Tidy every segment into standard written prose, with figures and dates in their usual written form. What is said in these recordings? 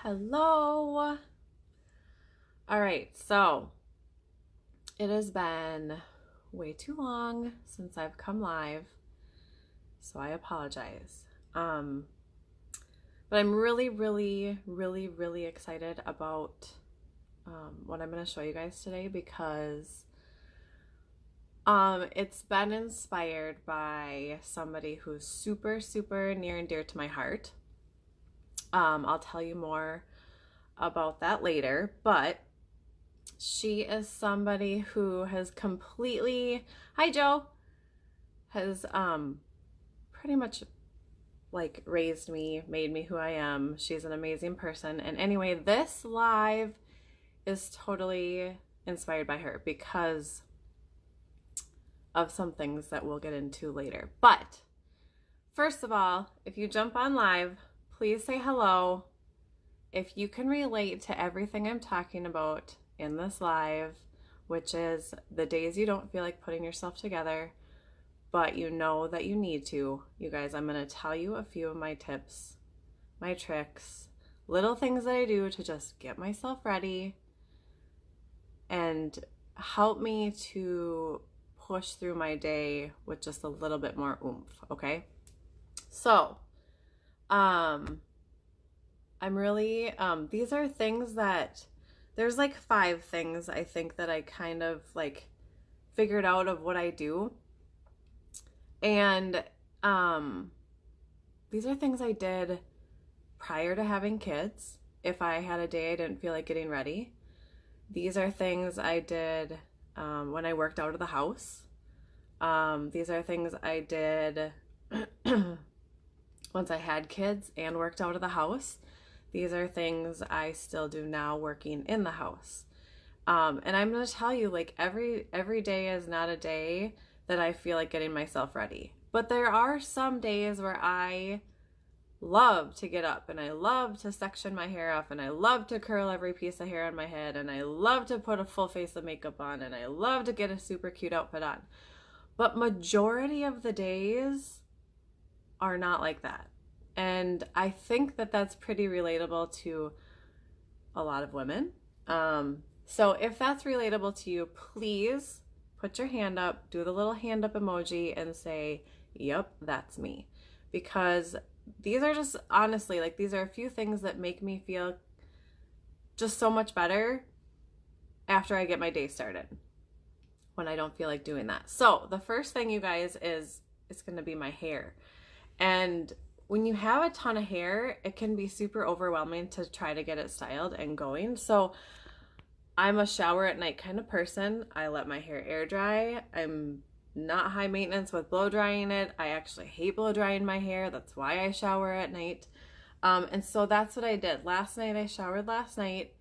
Hello. All right, so it has been way too long since I've come live, so I apologize. But I'm really excited about what I'm going to show you guys today because it's been inspired by somebody who's super near and dear to my heart. I'll tell you more about that later, but she is somebody who has completely, hi Joe, has pretty much like raised me, made me who I am. She's an amazing person. And anyway, this live is totally inspired by her because of some things that we'll get into later. But first of all, if you jump on live, please say hello. If you can relate to everything I'm talking about in this live, which is the days you don't feel like putting yourself together, but you know that you need to, you guys, I'm going to tell you a few of my tips, my tricks, little things that I do to just get myself ready and help me to push through my day with just a little bit more oomph, okay? So, I'm really, these are things that, there's like 5 things I think that I kind of like figured out of what I do. And these are things I did prior to having kids. If I had a day I didn't feel like getting ready. These are things I did when I worked out of the house. These are things I did once I had kids and worked out of the house. These are things I still do now working in the house. And I'm going to tell you, like, every day is not a day that I feel like getting myself ready. But there are some days where I love to get up and I love to section my hair off and I love to curl every piece of hair on my head and I love to put a full face of makeup on and I love to get a super cute outfit on. But majority of the days are not like that. And I think that that's pretty relatable to a lot of women. So if that's relatable to you, please put your hand up, do the little hand up emoji and say, yep, that's me. Because these are just, honestly, like, these are a few things that make me feel just so much better after I get my day started when I don't feel like doing that. So the first thing, you guys, is it's going to be my hair. And when you have a ton of hair, it can be super overwhelming to try to get it styled and going. So I'm a shower at night kind of person. I let my hair air dry. I'm not high maintenance with blow drying it. I actually hate blow drying my hair. That's why I shower at night. And so that's what I did. Last night, I showered last night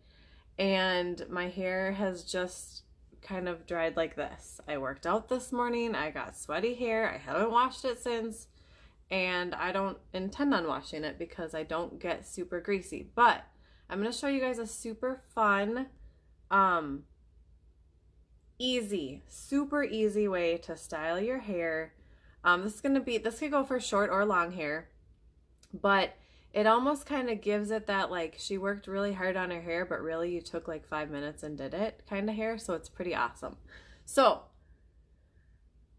and my hair has just kind of dried like this. I worked out this morning. I got sweaty hair. I haven't washed it since. And I don't intend on washing it because I don't get super greasy. But I'm going to show you guys a super fun, super easy way to style your hair. This could go for short or long hair, but it almost kind of gives it that, like, she worked really hard on her hair, but really you took like 5 minutes and did it kind of hair. So it's pretty awesome. So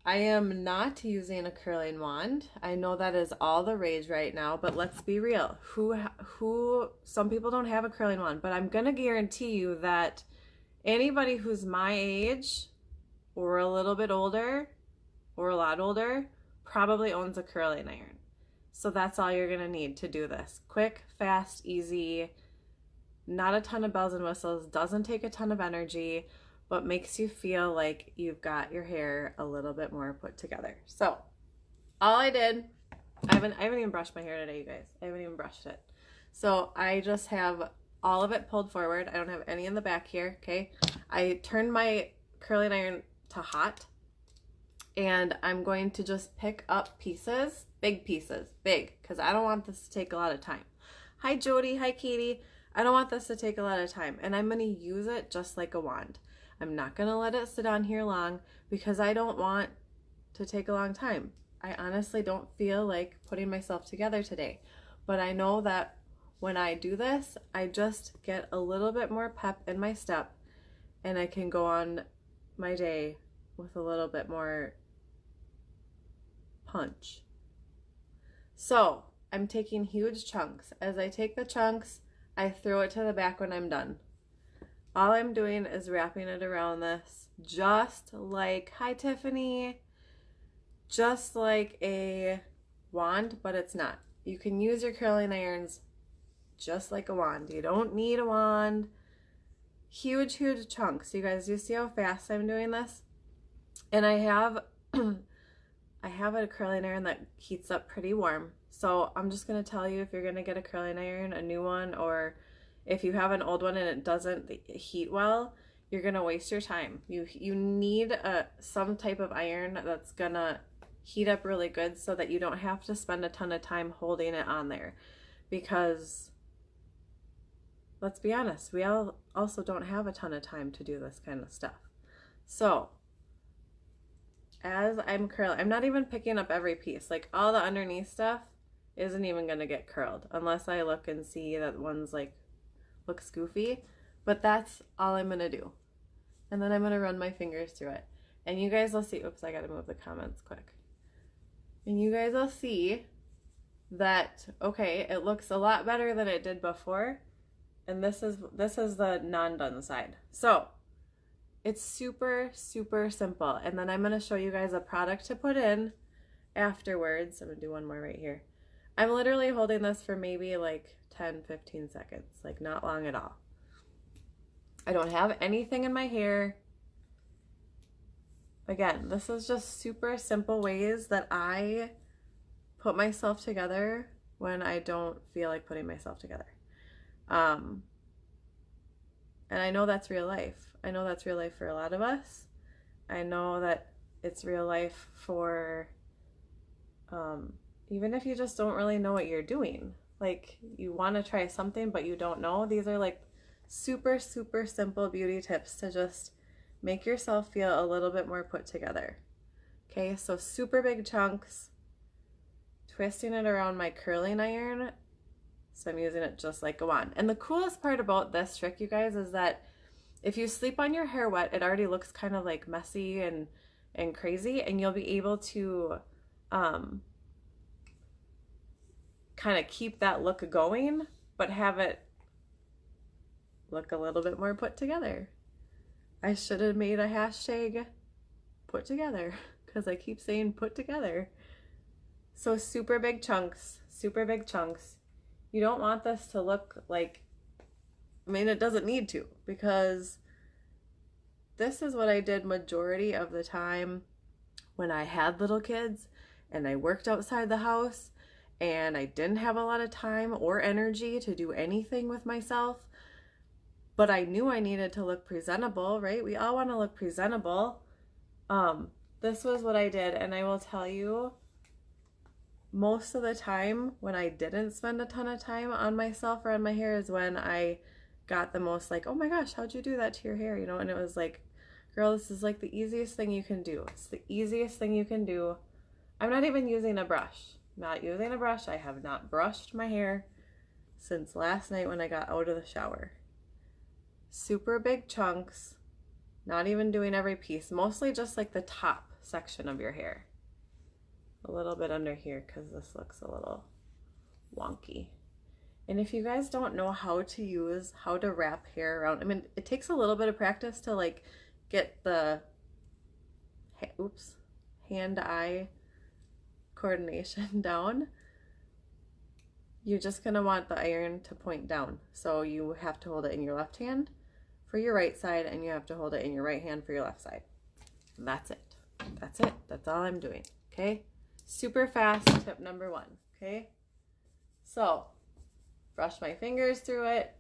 I am not using a curling wand. I know that is all the rage right now, but let's be real. Some people don't have a curling wand, but I'm going to guarantee you that anybody who's my age or a little bit older or a lot older probably owns a curling iron. So that's all you're going to need to do this. Quick, fast, easy, not a ton of bells and whistles, doesn't take a ton of energy, but makes you feel like you've got your hair a little bit more put together. So all I did, I haven't even brushed my hair today, you guys. I haven't even brushed it. So I just have all of it pulled forward. I don't have any in the back here, okay? I turned my curling iron to hot and I'm going to just pick up pieces, big pieces, because I don't want this to take a lot of time. Hi Jody, hi Katie. I don't want this to take a lot of time and I'm gonna use it just like a wand. I'm not gonna let it sit on here long because I don't want to take a long time. I honestly don't feel like putting myself together today, but I know that when I do this, I just get a little bit more pep in my step, and I can go on my day with a little bit more punch. So I'm taking huge chunks. As I take the chunks, I throw it to the back when I'm done. All I'm doing is wrapping it around this, just like, hi Tiffany, just like a wand, but it's not. You can use your curling irons just like a wand. You don't need a wand. Huge, huge chunks. You guys, you see how fast I'm doing this? And I have a curling iron that heats up pretty warm. So I'm just going to tell you, if you're going to get a curling iron, a new one, or if you have an old one and it doesn't heat well, you're going to waste your time. You need some type of iron that's going to heat up really good so that you don't have to spend a ton of time holding it on there. Because let's be honest, we all also don't have a ton of time to do this kind of stuff. So as I'm curling, I'm not even picking up every piece. Like, all the underneath stuff isn't even going to get curled unless I look and see that one's like looks goofy. But that's all I'm going to do. And then I'm going to run my fingers through it. And you guys will see, oops, I got to move the comments quick. And you guys will see that, okay, it looks a lot better than it did before. And this is the non-done side. So it's super, super simple. And then I'm going to show you guys a product to put in afterwards. I'm going to do one more right here. I'm literally holding this for maybe like 10, 15 seconds, like not long at all. I don't have anything in my hair. Again, this is just super simple ways that I put myself together when I don't feel like putting myself together. And I know that's real life. I know that's real life for a lot of us. I know that it's real life for even if you just don't really know what you're doing. Like, you want to try something but you don't know. These are like super, super simple beauty tips to just make yourself feel a little bit more put together. Okay, so super big chunks, twisting it around my curling iron. So I'm using it just like a wand. And the coolest part about this trick, you guys, is that if you sleep on your hair wet, it already looks kind of like messy and crazy, and you'll be able to kind of keep that look going, but have it look a little bit more put together. I should have made a hashtag put together, because I keep saying put together. So super big chunks, super big chunks. You don't want this to look like, I mean, it doesn't need to, because this is what I did majority of the time when I had little kids and I worked outside the house and I didn't have a lot of time or energy to do anything with myself, but I knew I needed to look presentable, right? We all want to look presentable. This was what I did, and I will tell you, most of the time when I didn't spend a ton of time on myself or on my hair is when I got the most like, oh my gosh, how'd you do that to your hair? You know, and it was like, girl, this is like the easiest thing you can do. It's the easiest thing you can do. I'm not even using a brush. Not using a brush. I have not brushed my hair since last night when I got out of the shower. Super big chunks, not even doing every piece, mostly just like the top section of your hair. A little bit under here because this looks a little wonky. And if you guys don't know how to wrap hair around, I mean, it takes a little bit of practice to like get the hand-eye coordination down. You're just gonna want the iron to point down. So you have to hold it in your left hand for your right side, and you have to hold it in your right hand for your left side. And that's it. That's it. That's all I'm doing. Okay? Super fast tip number one. Okay? So, brush my fingers through it.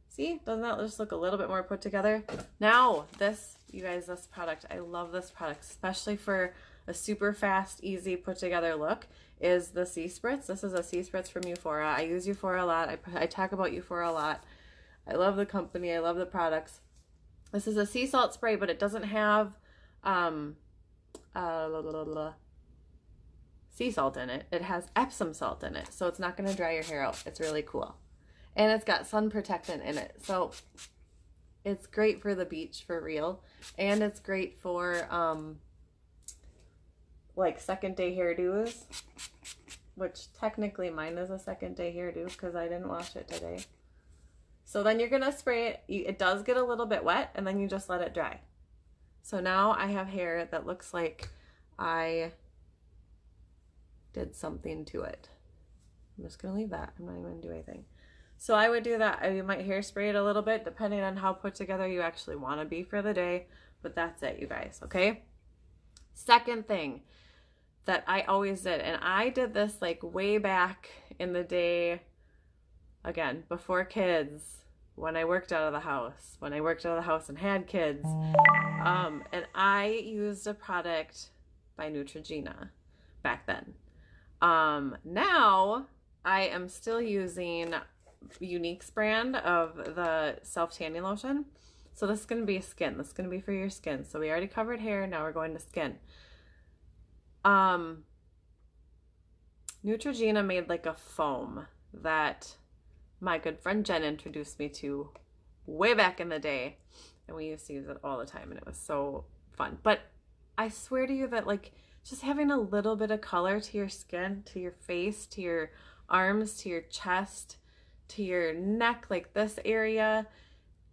See? Doesn't that just look a little bit more put together? Now, this, you guys, this product, I love this product, especially for a super fast, easy, put together look, is the Sea Spritz. This is a Sea Spritz from Euphoria. I use Euphoria a lot. I talk about Euphoria a lot. I love the company. I love the products. This is a sea salt spray, but it doesn't have sea salt in it. It has Epsom salt in it, so it's not going to dry your hair out. It's really cool. And it's got sun protectant in it. So it's great for the beach for real. And it's great for like second day hairdos, which technically mine is a second day hairdo because I didn't wash it today. So then you're gonna spray it. It does get a little bit wet and then you just let it dry. So now I have hair that looks like I did something to it. I'm just gonna leave that. I'm not even gonna do anything. So I would do that. You might hairspray it a little bit depending on how put together you actually want to be for the day, but that's it, you guys, okay? Second thing that I always did, and I did this like way back in the day, again, before kids, when I worked out of the house, and had kids, and I used a product by Neutrogena back then. Now I am still using Unique's brand of the self-tanning lotion. So this is going to be skin. This is going to be for your skin. So we already covered hair. Now we're going to skin. Neutrogena made like a foam that my good friend Jen introduced me to way back in the day. And we used to use it all the time and it was so fun. But I swear to you that like just having a little bit of color to your skin, to your face, to your arms, to your chest, to your neck, like this area,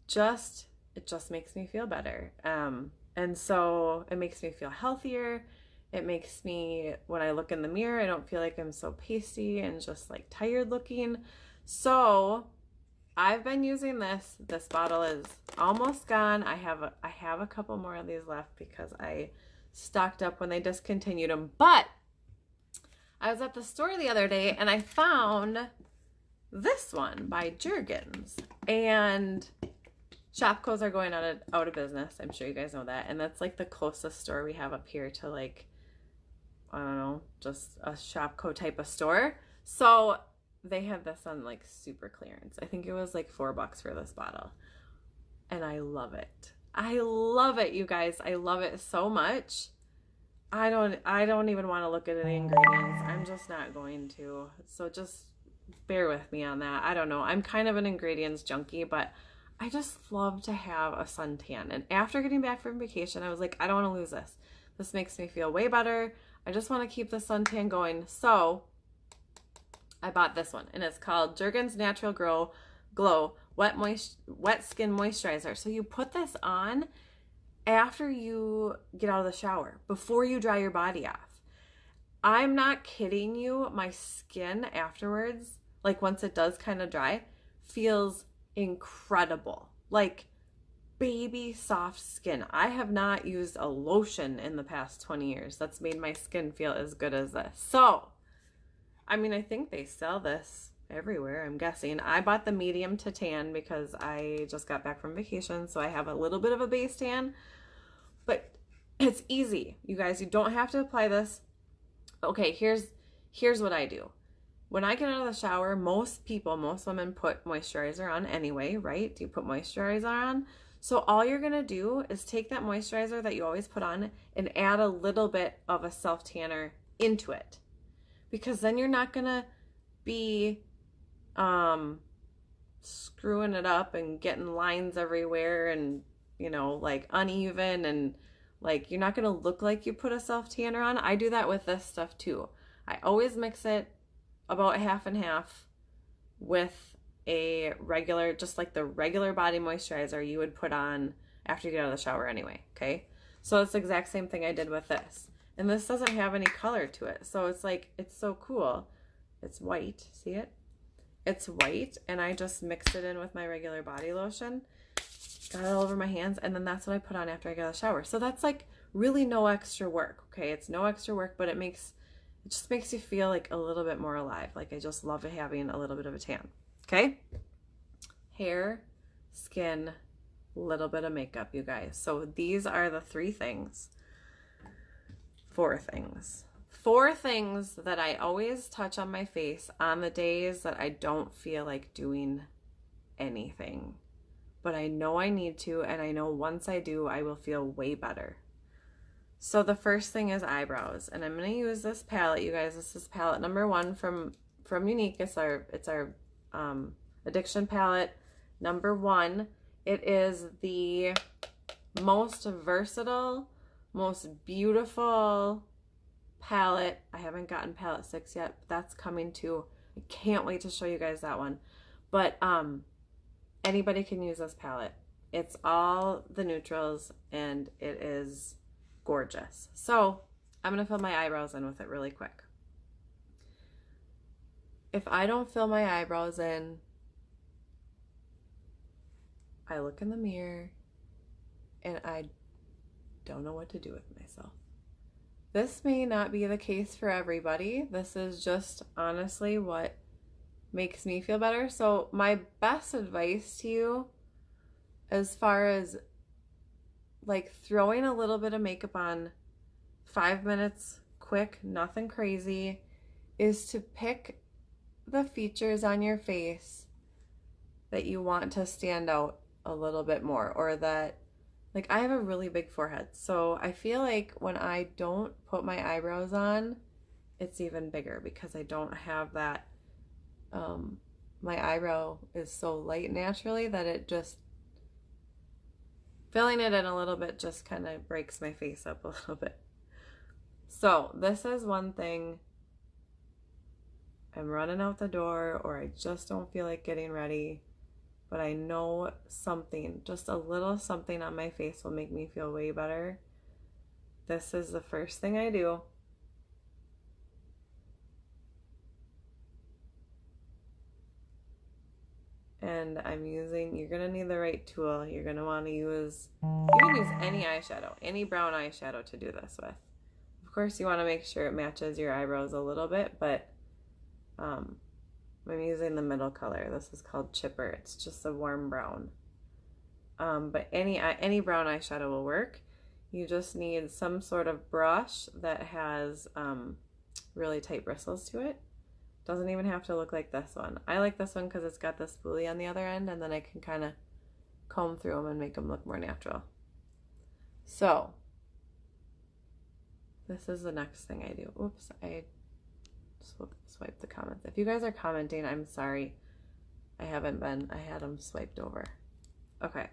it just makes me feel better. And so it makes me feel healthier. It makes me, when I look in the mirror, I don't feel like I'm so pasty and just like tired looking. So I've been using this. This bottle is almost gone. I have a couple more of these left because I stocked up when they discontinued them. But I was at the store the other day and I found this one by Jergens, and Shopko's are going out of business. I'm sure you guys know that. And that's like the closest store we have up here to like, I don't know, just a Shopko type of store. So they had this on like super clearance. I think it was like $4 for this bottle. And I love it. I love it, you guys. I love it so much. I don't even want to look at any ingredients. I'm just not going to. So just bear with me on that. I don't know. I'm kind of an ingredients junkie, but I just love to have a suntan. And after getting back from vacation, I was like, I don't want to lose this. This makes me feel way better. I just want to keep the suntan going. So I bought this one, and it's called Jergens Natural Glow Wet Skin Moisturizer. So you put this on after you get out of the shower, before you dry your body off. I'm not kidding you. My skin afterwards, like once it does kind of dry, feels incredible. Like baby soft skin. I have not used a lotion in the past 20 years that's made my skin feel as good as this. So, I mean, I think they sell this everywhere, I'm guessing. I bought the medium to tan because I just got back from vacation, so I have a little bit of a base tan. But it's easy, you guys. You don't have to apply this. Okay, here's what I do. When I get out of the shower, most women put moisturizer on anyway, right? You put moisturizer on. So all you're going to do is take that moisturizer that you always put on and add a little bit of a self-tanner into it. Because then you're not going to be screwing it up and getting lines everywhere and, you know, like uneven, and like you're not going to look like you put a self-tanner on. I do that with this stuff too. I always mix it about half and half with a regular, just like the regular body moisturizer you would put on after you get out of the shower anyway, okay? So it's the exact same thing I did with this. And this doesn't have any color to it. So it's like, it's so cool. It's white, see it? It's white, and I just mixed it in with my regular body lotion, got it all over my hands, and then that's what I put on after I got out of the shower. So that's like really no extra work, okay? It's no extra work, but it just makes you feel like a little bit more alive. Like I just love having a little bit of a tan, okay? Hair, skin, little bit of makeup, you guys. So these are the four things that I always touch on my face on the days that I don't feel like doing anything. But I know I need to, and I know once I do, I will feel way better. So the first thing is eyebrows, and I'm going to use this palette, you guys. This is palette number 1 from Unique. It's our Addiction palette number 1. It is the most versatile, most beautiful palette. I haven't gotten palette 6 yet, but that's coming too. I can't wait to show you guys that one. But anybody can use this palette. It's all the neutrals and it is gorgeous. So I'm gonna fill my eyebrows in with it really quick. If I don't fill my eyebrows in, I look in the mirror and I don't know what to do with myself. This may not be the case for everybody. This is just honestly what makes me feel better. So my best advice to you, as far as like throwing a little bit of makeup on 5 minutes quick, nothing crazy, is to pick the features on your face that you want to stand out a little bit more, or that, like, I have a really big forehead, so I feel like when I don't put my eyebrows on, it's even bigger because I don't have that, my eyebrow is so light naturally that it just, filling it in a little bit just kind of breaks my face up a little bit. So this is one thing. I'm running out the door, or I just don't feel like getting ready, but I know something, just a little something on my face will make me feel way better. This is the first thing I do. And I'm using, you're gonna need the right tool. You're gonna want to use, you can use any eyeshadow, any brown eyeshadow to do this with. Of course, you want to make sure it matches your eyebrows a little bit, but I'm using the middle color. This is called Chipper. It's just a warm brown. But any brown eyeshadow will work. You just need some sort of brush that has really tight bristles to it. Doesn't even have to look like this one. I like this one because it's got the spoolie on the other end, and then I can kind of comb through them and make them look more natural. So this is the next thing I do. Oops, I swipe the comments. If you guys are commenting, I'm sorry. I haven't been. I had them swiped over. Okay.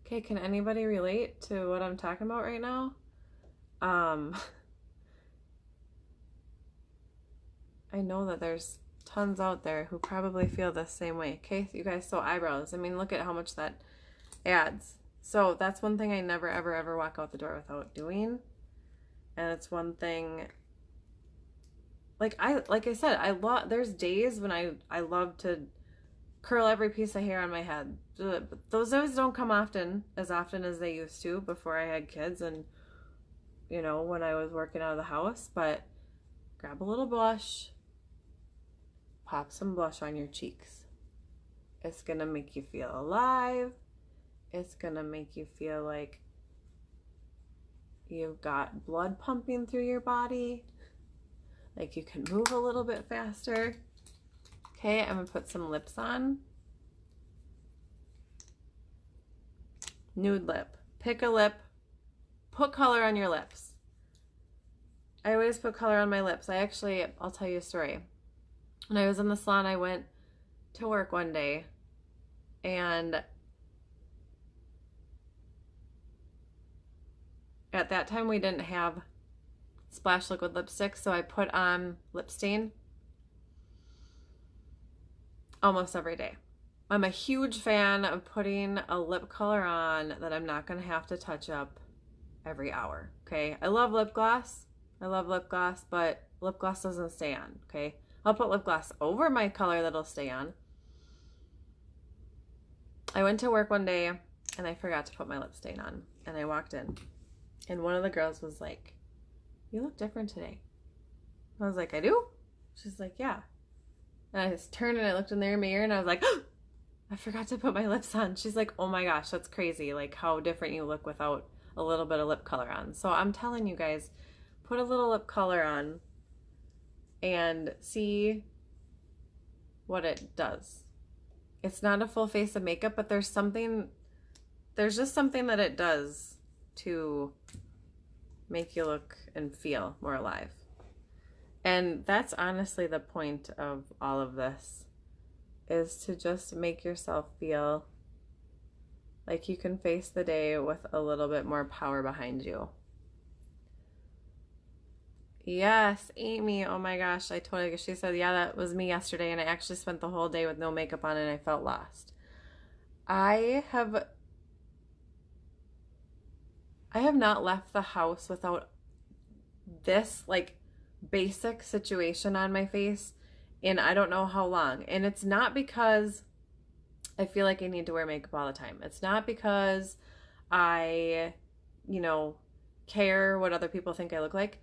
Okay, can anybody relate to what I'm talking about right now? I know that there's tons out there who probably feel the same way. Okay, you guys, so eyebrows. I mean, look at how much that adds. So that's one thing I never, ever, ever walk out the door without doing. And it's one thing, like I said, there's days when I love to curl every piece of hair on my head. But those days don't come as often as they used to before I had kids and, you know, when I was working out of the house. But grab a little blush, pop some blush on your cheeks. It's gonna make you feel alive. It's gonna make you feel like you've got blood pumping through your body, like you can move a little bit faster. Okay, I'm gonna put some lips on. Nude lip. Pick a lip, put color on your lips. I always put color on my lips. I'll tell you a story. When I was in the salon, I went to work one day, and at that time we didn't have Splash liquid lipstick, so I put on lip stain almost every day. I'm a huge fan of putting a lip color on that I'm not going to have to touch up every hour, okay? I love lip gloss. But lip gloss doesn't stay on, okay? I'll put lip gloss over my color that'll stay on. I went to work one day and I forgot to put my lip stain on, and I walked in and one of the girls was like, "You look different today." I was like, "I do?" She's like, "Yeah." And I just turned and I looked in the mirror and I was like, "Oh, I forgot to put my lips on." She's like, "Oh my gosh, that's crazy. Like how different you look without a little bit of lip color on." So I'm telling you guys, put a little lip color on and see what it does. It's not a full face of makeup, but there's just something that it does to make you look and feel more alive. And that's honestly the point of all of this. is to just make yourself feel like you can face the day with a little bit more power behind you. Yes, Amy. Oh my gosh, I totally. She said, yeah, that was me yesterday, and I actually spent the whole day with no makeup on, and I felt lost. I have not left the house without this like basic situation on my face in I don't know how long. And it's not because I feel like I need to wear makeup all the time. It's not because I, you know, care what other people think I look like.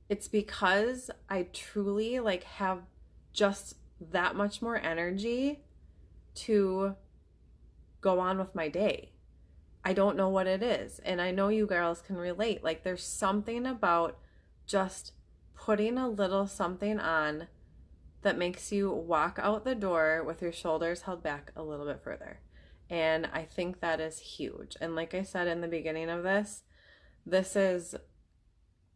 It's because I truly like have just that much more energy to go on with my day. I don't know what it is. And I know you girls can relate. Like there's something about just putting a little something on that makes you walk out the door with your shoulders held back a little bit further. And I think that is huge. And like I said in the beginning of this is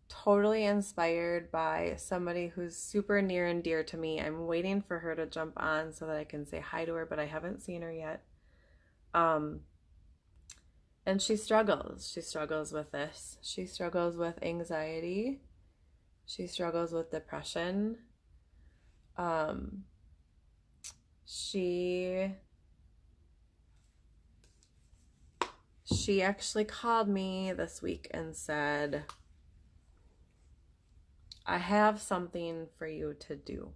totally inspired by somebody who's super near and dear to me. I'm waiting for her to jump on so that I can say hi to her, but I haven't seen her yet. And she struggles. She struggles with this. She struggles with anxiety. She struggles with depression. She actually called me this week and said, I have something for you to do.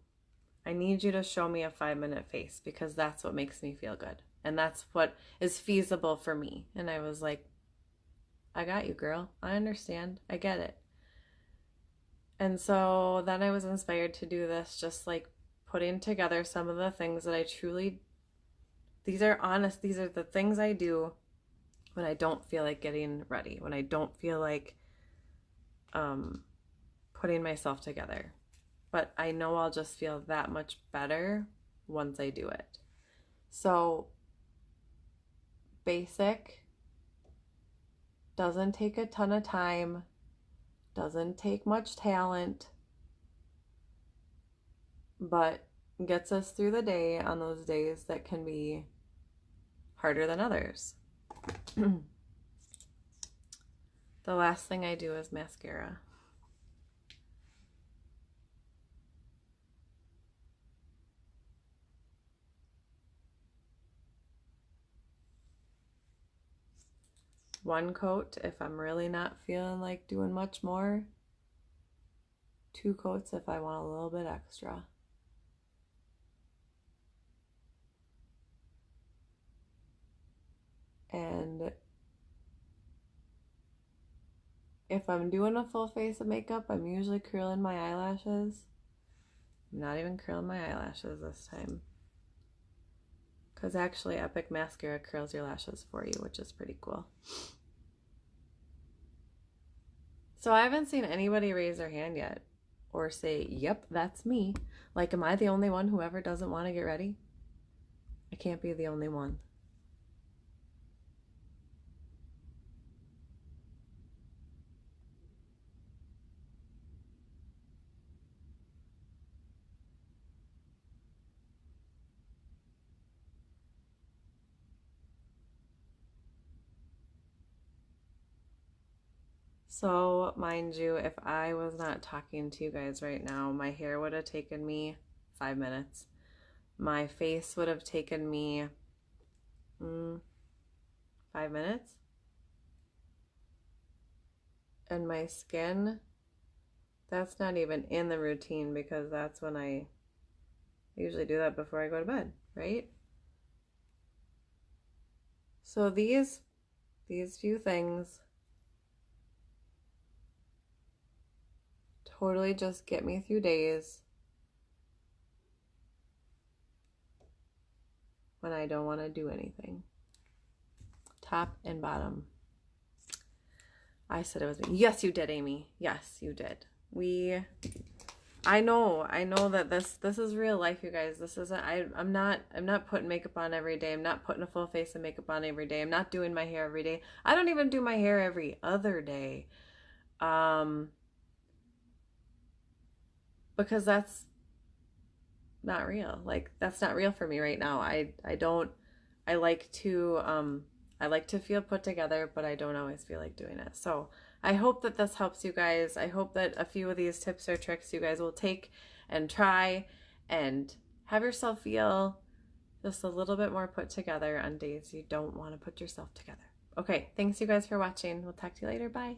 I need you to show me a 5-minute face because that's what makes me feel good. And that's what is feasible for me. And I was like, I got you, girl. I understand. I get it. And so then I was inspired to do this, just like putting together some of the things that I truly, these are honest, these are the things I do when I don't feel like getting ready, when I don't feel like putting myself together. But I know I'll just feel that much better once I do it. So basic, doesn't take a ton of time, doesn't take much talent, but gets us through the day on those days that can be harder than others. The last thing I do is mascara. One coat if I'm really not feeling like doing much more. 2 coats if I want a little bit extra. And if I'm doing a full face of makeup, I'm usually curling my eyelashes. I'm not even curling my eyelashes this time. Because actually Epic Mascara curls your lashes for you, which is pretty cool. So I haven't seen anybody raise their hand yet or say, yep, that's me. Like, am I the only one who ever doesn't want to get ready? I can't be the only one. So, mind you, if I was not talking to you guys right now, my hair would have taken me 5 minutes. My face would have taken me 5 minutes. And my skin, that's not even in the routine because that's when I usually do that before I go to bed, right? So these few things totally just get me through days when I don't want to do anything. Top and bottom. I said it was me. Yes, you did, Amy. Yes, you did. I know that this is real life, you guys. This isn't, I'm not putting makeup on every day. I'm not putting a full face of makeup on every day. I'm not doing my hair every day. I don't even do my hair every other day. Because not real. Like, that's not real for me right now. I don't, I like to feel put together, but I don't always feel like doing it. So I hope that this helps you guys. I hope that a few of these tips or tricks you guys will take and try and have yourself feel just a little bit more put together on days you don't want to put yourself together. Okay, thanks you guys for watching. We'll talk to you later. Bye.